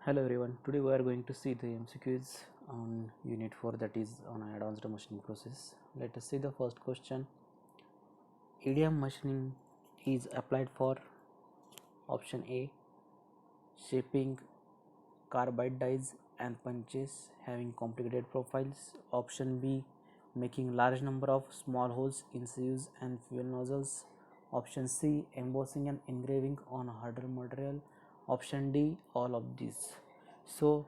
Hello everyone, today we are going to see the MCQs on unit 4, that is on advanced machining process. Let us see the first question. EDM machining is applied for option A, shaping carbide dies and punches having complicated profiles, option B, making large number of small holes in sieves and fuel nozzles, option C, embossing and engraving on harder material, option D, all of these. So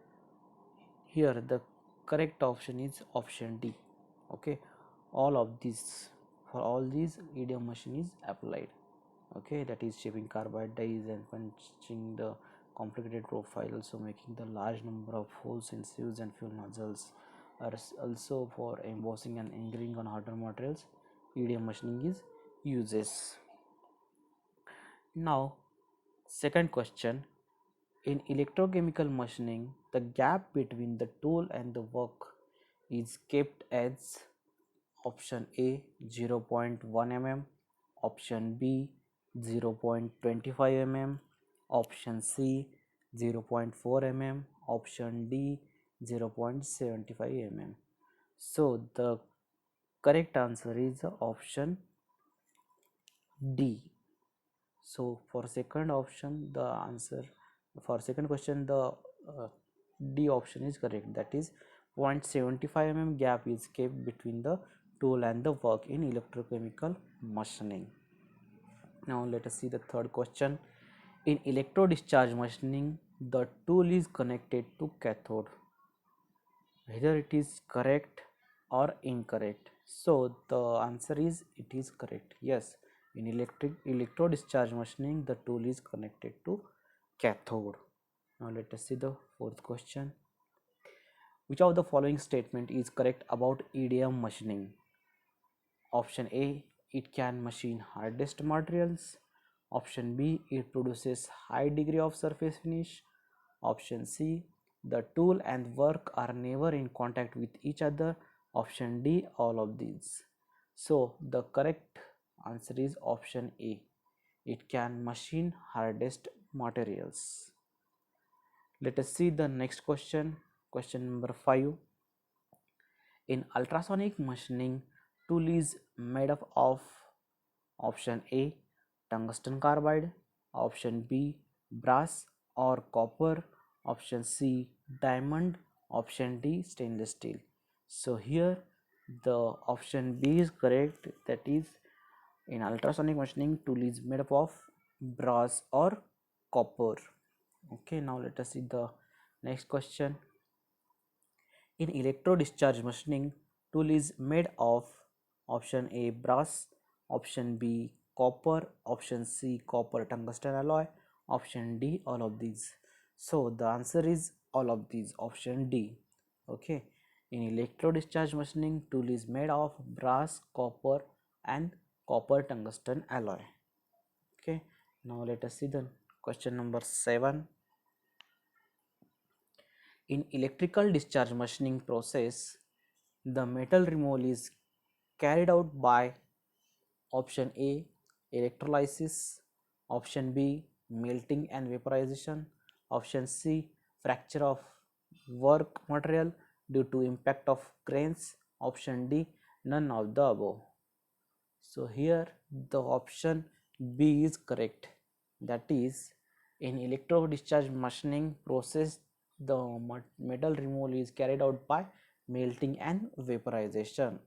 here the correct option is option D. Okay, all of these, for all these EDM machine is applied. Okay, that is shaping carbide dies and punching the complicated profile, also making the large number of holes in sieves and fuel nozzles, are also for embossing and engraving on harder materials. EDM machining is uses. Now second question. In electrochemical machining, the gap between the tool and the work is kept as option A 0.1 mm, option B 0.25 mm, option C 0.4 mm, option D 0.75 mm. So the correct answer is option D. So for second option, the answer for second question, the D option is correct, that is 0.75 mm gap is kept between the tool and the work in electrochemical machining. Now let us see the third question. In electrodischarge machining, the tool is connected to cathode, whether it is correct or incorrect. So the answer is it is correct. Yes, in electrodischarge machining, the tool is connected to cathode. Now let us see the fourth question. Which of the following statement is correct about EDM machining? Option A, it can machine hardest materials. Option B, it produces high degree of surface finish. Option C, the tool and work are never in contact with each other. Option D, all of these. So the correct answer is option A. It can machine hardest materials. Let us see the next question. Question number 5. In ultrasonic machining, tool is made up of option A, tungsten carbide, option B, brass or copper, option C, diamond, option D, stainless steel. So here the option B is correct, that is in ultrasonic machining, tool is made up of brass or copper. Okay, now let us see the next question. In electrodischarge machining, tool is made of option A, brass, option B, copper, option C, copper tungsten alloy, option D, all of these. So the answer is all of these, option D. Okay, in electrodischarge machining, tool is made of brass, copper and copper tungsten alloy. Okay, now let us see the question number 7. In electrical discharge machining process, the metal removal is carried out by option A, electrolysis, option B, melting and vaporization, option C, fracture of work material due to impact of cranes, option D, none of the above. So here the option B is correct, that is in electro discharge machining process, the metal removal is carried out by melting and vaporization.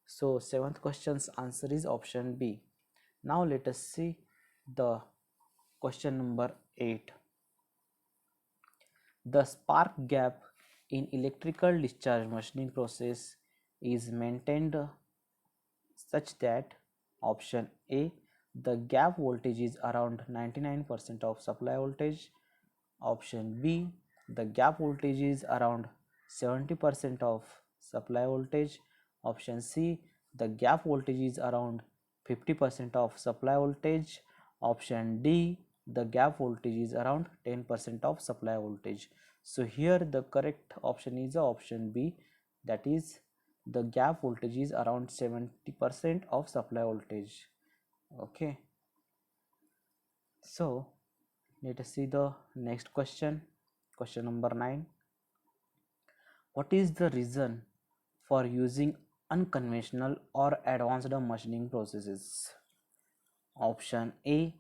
So seventh question's answer is option B. Now let us see the question number 8. The spark gap in electrical discharge machining process is maintained such that option A, the gap voltage is around 99% of supply voltage, option B, the gap voltage is around 70% of supply voltage, option C, the gap voltage is around 50% of supply voltage, option D, the gap voltage is around 10% of supply voltage. So here the correct option is option B, that is the gap voltage is around 70% of supply voltage. Okay, so let us see the next question. Question number 9. What is the reason for using unconventional or advanced machining processes? Option A,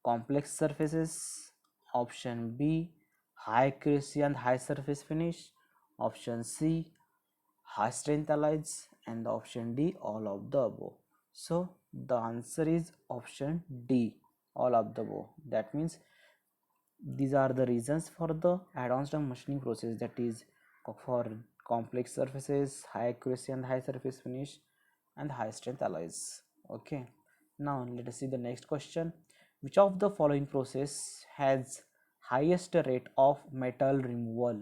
complex surfaces. Option B, high accuracy and high surface finish. Option C, high strength alloys, and option D, all of the above. So the answer is option D, all of the above. That means these are the reasons for the advanced machining process, that is for complex surfaces, high accuracy and high surface finish, and high strength alloys. Okay, now let us see the next question. Which of the following process has highest rate of metal removal?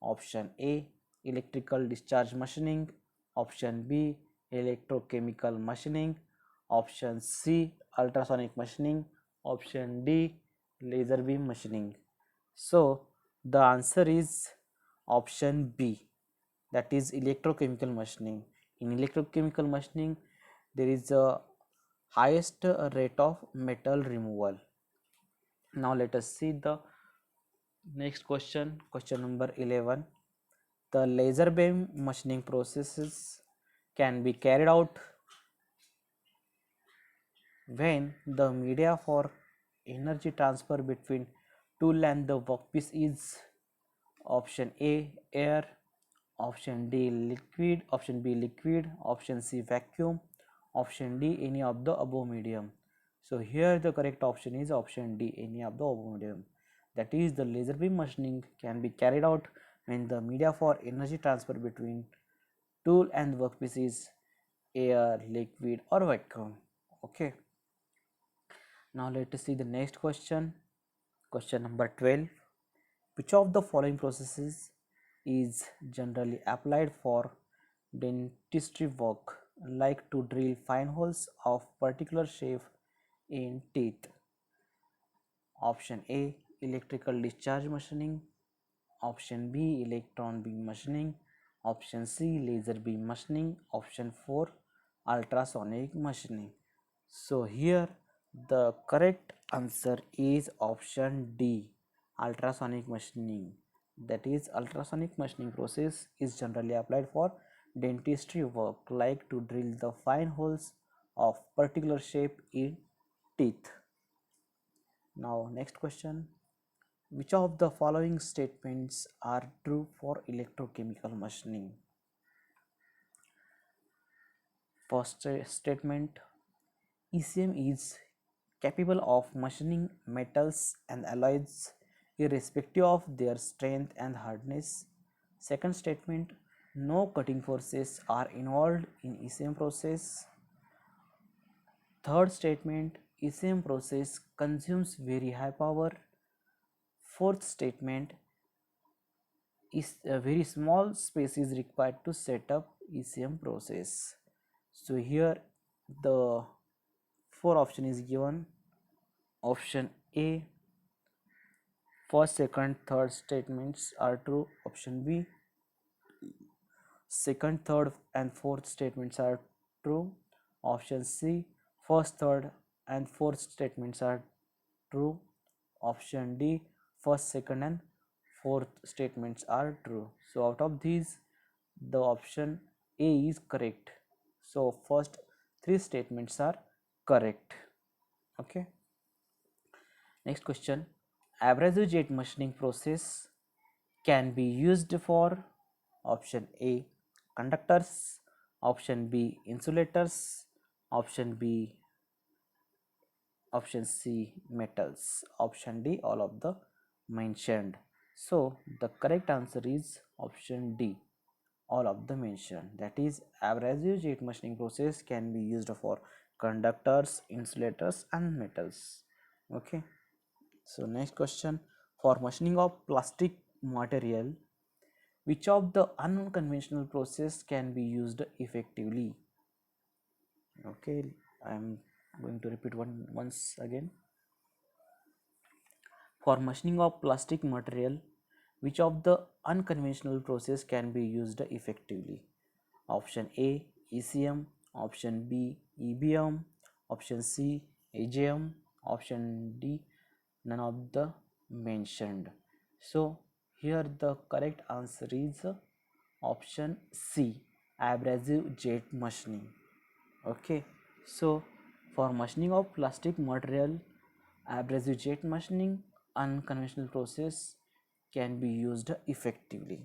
Option A, electrical discharge machining. Option B, electrochemical machining. Option C, ultrasonic machining. Option D, laser beam machining. So the answer is option B, that is electrochemical machining. In electrochemical machining, there is a highest rate of metal removal. Now let us see the next question, question number 11. The laser beam machining processes can be carried out when the media for energy transfer between tool and the workpiece is option A, air, option D, liquid, option B, liquid, option C, vacuum, option D, any of the above medium. So here the correct option is option D, any of the above medium. That is, the laser beam machining can be carried out when the media for energy transfer between tool and workpiece is air, liquid, or vacuum. Okay, now let us see the next question, question number 12. Which of the following processes is generally applied for dentistry work, like to drill fine holes of particular shape in teeth? Option A, electrical discharge machining. Option B, electron beam machining. Option C, laser beam machining. Option 4, ultrasonic machining. So here the correct answer is option D, ultrasonic machining. That is, ultrasonic machining process is generally applied for dentistry work, like to drill the fine holes of particular shape in teeth. Now next question. Which of the following statements are true for electrochemical machining? First statement, ECM is capable of machining metals and alloys irrespective of their strength and hardness. Second statement, no cutting forces are involved in ECM process. Third statement, ECM process consumes very high power. Fourth statement, is a very small space is required to set up ECM process. So here the four option is given. Option A, first, second, third statements are true. Option B, second, third, and fourth statements are true. Option C, first, third, and fourth statements are true. Option D, first, second, and fourth statements are true. So out of these, the option A is correct. So first three statements are correct. Okay. Next question. Abrasive jet machining process can be used for option A, conductors, option B, insulators, option B, option C, metals, option D, all of the mentioned. So the correct answer is option D, all of the mentioned. That is, abrasive jet machining process can be used for conductors, insulators, and metals. Okay. So next question, for machining of plastic material, which of the unconventional process can be used effectively? Okay, I am going to repeat once again. For machining of plastic material, which of the unconventional process can be used effectively? Option A, ECM, option B, EBM, option C, AGM, option D, none of the mentioned. So here the correct answer is option C, abrasive jet machining. Okay, so for machining of plastic material, abrasive jet machining unconventional process can be used effectively.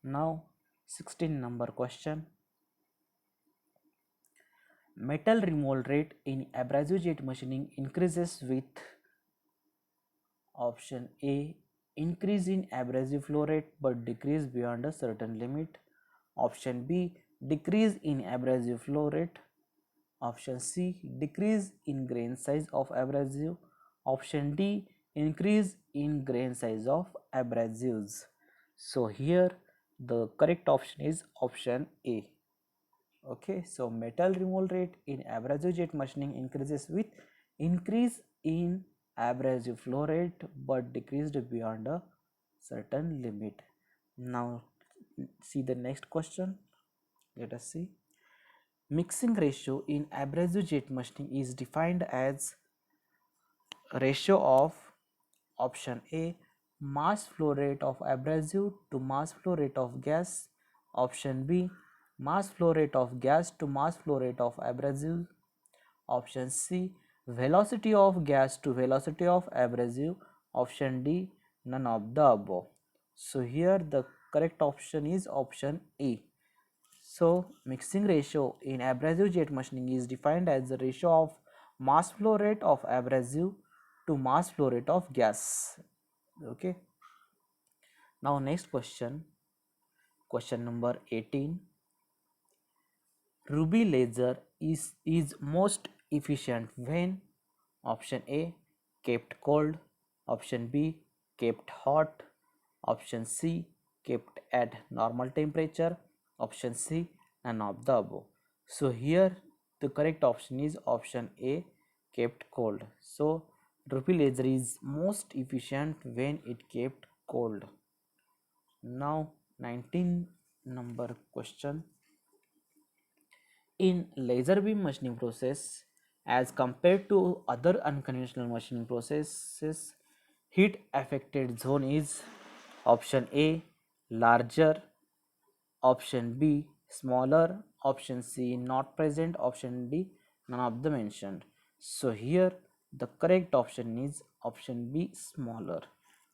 Now 16 number question. Metal removal rate in abrasive jet machining increases with option A, increase in abrasive flow rate but decrease beyond a certain limit. Option B, decrease in abrasive flow rate. Option C, decrease in grain size of abrasive. Option D, increase in grain size of abrasives. So here the correct option is option A. Okay, so metal removal rate in abrasive jet machining increases with increase in abrasive flow rate but decreased beyond a certain limit. Now see the next question. Let us see. Mixing ratio in abrasive jet machining is defined as ratio of option A, mass flow rate of abrasive to mass flow rate of gas. Option B, mass flow rate of gas to mass flow rate of abrasive. Option C, velocity of gas to velocity of abrasive. Option D, none of the above. So here the correct option is option A. So mixing ratio in abrasive jet machining is defined as the ratio of mass flow rate of abrasive to mass flow rate of gas. Okay. Now next question, question number 18. Ruby laser is most efficient when option A, kept cold, option B, kept hot, option C, kept at normal temperature, option C, none of the above. So here the correct option is option A, kept cold. So Ruby laser is most efficient when it kept cold. Now 19 number question. In laser beam machining process, as compared to other unconventional machining processes, heat affected zone is option A, larger, option B, smaller, option C, not present, option D, none of the mentioned. So here the correct option is option B, smaller.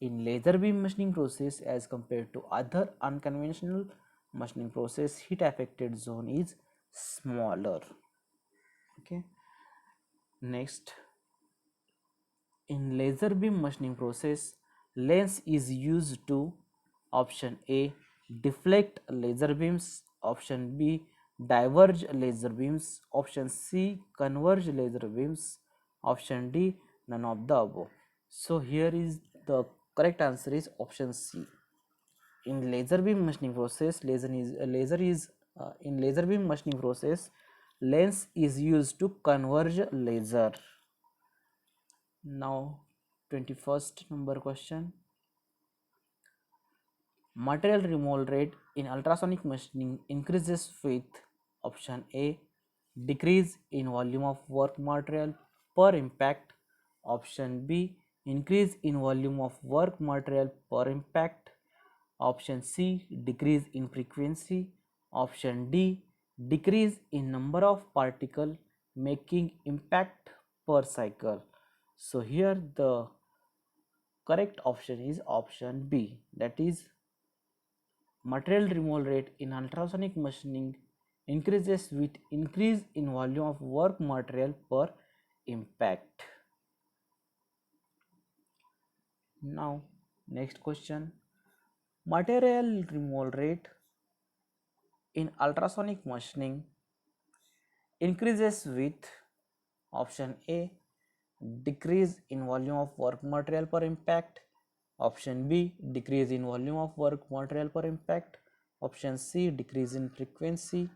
In laser beam machining process, as compared to other unconventional machining process, heat affected zone is smaller. Okay, next, in laser beam machining process, lens is used to option A, deflect laser beams, option B, diverge laser beams, option C, converge laser beams, option D, none of the above. So here is the correct answer is option C. In laser beam machining process, in laser beam machining process, lens is used to converge laser. Now 21st number question. Material removal rate in ultrasonic machining increases with option A, decrease in volume of work material per impact, option B, increase in volume of work material per impact, option C, decrease in frequency, option D, decrease in number of particle making impact per cycle. So here the correct option is option B, that is material removal rate in ultrasonic machining increases with increase in volume of work material per impact. Now next question, material removal rate in ultrasonic machining increases with option A, decrease in volume of work material per impact, option B, decrease in volume of work material per impact, option C, decrease in frequency,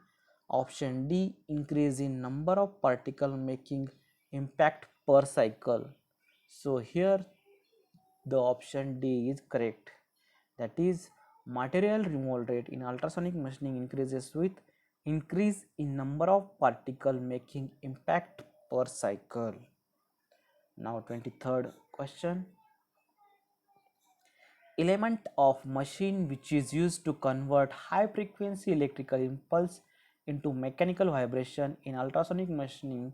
option D, increase in number of particle making impact per cycle. So here the option D is correct, that is material removal rate in ultrasonic machining increases with increase in number of particle making impact per cycle. Now 23rd question, element of machine which is used to convert high frequency electrical impulse into mechanical vibration in ultrasonic machining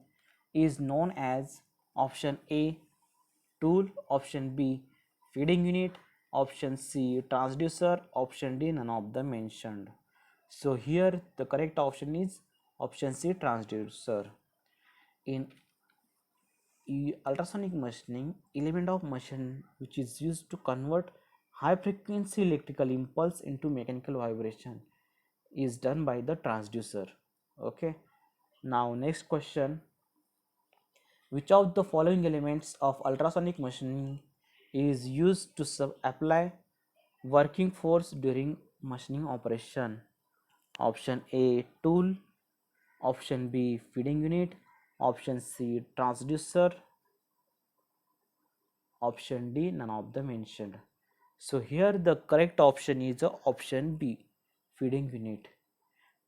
is known as option A tool, option B feeding unit, option C transducer, option D none of the mentioned. So here the correct option is option C transducer. In ultrasonic machining, element of machine which is used to convert high frequency electrical impulse into mechanical vibration is done by the transducer. Okay, now next question, which of the following elements of ultrasonic machining is used to apply working force during machining operation? Option A tool, option B feeding unit, option C transducer, option D none of the mentioned. So here the correct option is option B feeding unit.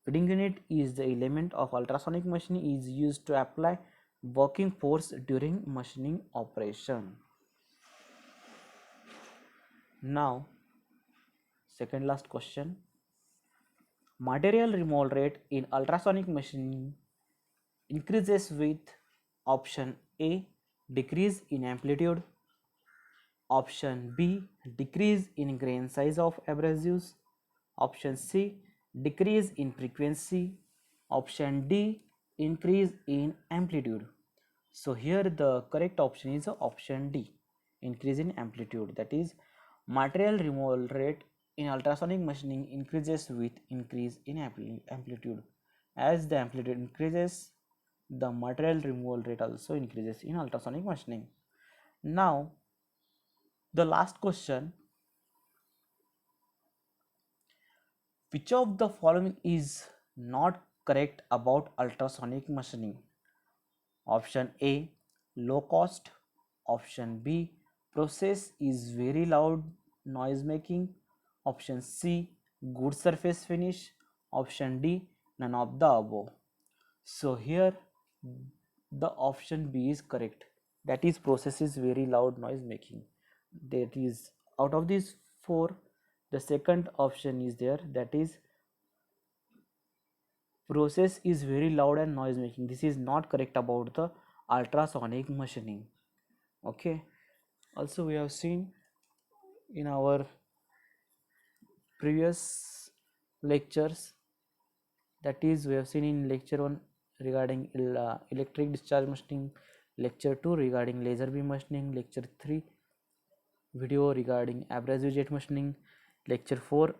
Feeding unit is the element of ultrasonic machining is used to apply working force during machining operation. Now second last question, material removal rate in ultrasonic machining increases with option A decrease in amplitude, option B decrease in grain size of abrasives, option C decrease in frequency, option D increase in amplitude. So here the correct option is option D increase in amplitude, that is material removal rate in ultrasonic machining increases with increase in amplitude. As the amplitude increases, the material removal rate also increases in ultrasonic machining. Now the last question, which of the following is not correct about ultrasonic machining? Option A low cost, option B process is very loud noise making, option C good surface finish, option D none of the above. So here the option B is correct, that is process is very loud noise making. That is out of these four the second option is there, that is process is very loud and noise making. This is not correct about the ultrasonic machining. Okay, also we have seen in our previous lectures, that is we have seen in lecture 1 regarding electric discharge machining, lecture 2 regarding laser beam machining, lecture 3 video regarding abrasive jet machining, lecture 4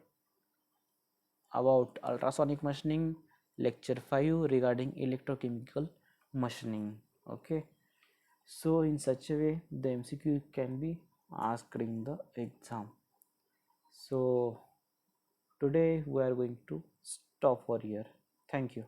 about ultrasonic machining, lecture 5 regarding electrochemical machining. Okay, so in such a way the MCQ can be asked in the exam. So today we are going to stop for here. Thank you.